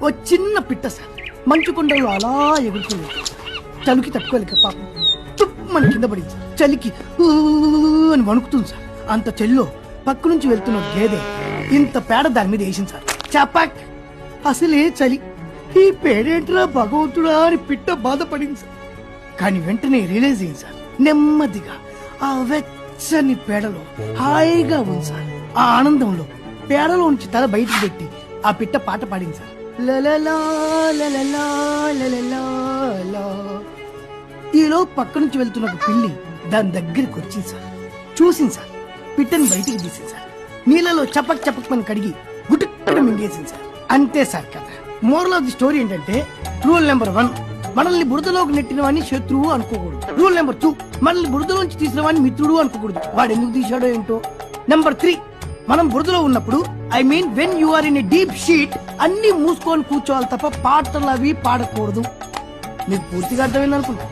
ఓ చిన్న పిట్ట సార్ మంచు కొండల్లో అలా ఎగురుతుంది. చలికి తట్టుకోలేక పాపం మన కింద పడింది సార్. చలికి ఊ అని వణుకుతుంది సార్. అంత చలిలో పక్క నుంచి వెళ్తున్న గేదె ఇంత పేడ దాని మీద వేసింది సార్. చపాక్ అసలే చలి, ఈ పేడేంట్రా భగవంతుడా అని పిట్ట బాధపడింది సార్. కానీ వెంటనే రియలైజ్ అయింది సార్. నెమ్మదిగా ఆ వెచ్చని పేడలో హాయిగా ఉంది సార్. ఆ ఆనందంలో పేడలో నుంచి తల బయటికి పెట్టి ఆ పిట్ట పాట పాడింది సార్. లలలా లలలా లలలా లా. ఈలో పక్క నుంచి వెళ్తున్న ఒక పిల్లి దాని దగ్గరికి వచ్చింది సార్. చూసింది సార్. పిట్టని బయటికి తీసింది సార్. నీళ్ళలో చపక్ చపక్ అని కడిగి గుట్టుకు మింగేసింది సార్. అంతే సార్ కథ. మోరల్ ఆఫ్ ది స్టోరీ ఏంటంటే, రూల్ నెంబర్ 1, మనల్ని బురదలోకి నెట్టిన వాడిని శత్రువు అనుకోకూడదు. రూల్ నెంబర్ 2, మనల్ని బురదలోంచి తీసిన వాడిని మిత్రుడు అనుకోకూడదు. వాడు ఎందుకు తీశాడో ఏంటో. నెంబర్ 3, మనం బురదలో ఉన్నప్పుడు, I mean when you are in a deep shit, అన్ని మూసుకొని కూర్చోవాలి తప్ప పాటలు అవి పాడకూడదు. మీకు పూర్తిగా అర్థమైంది అనుకుంటా.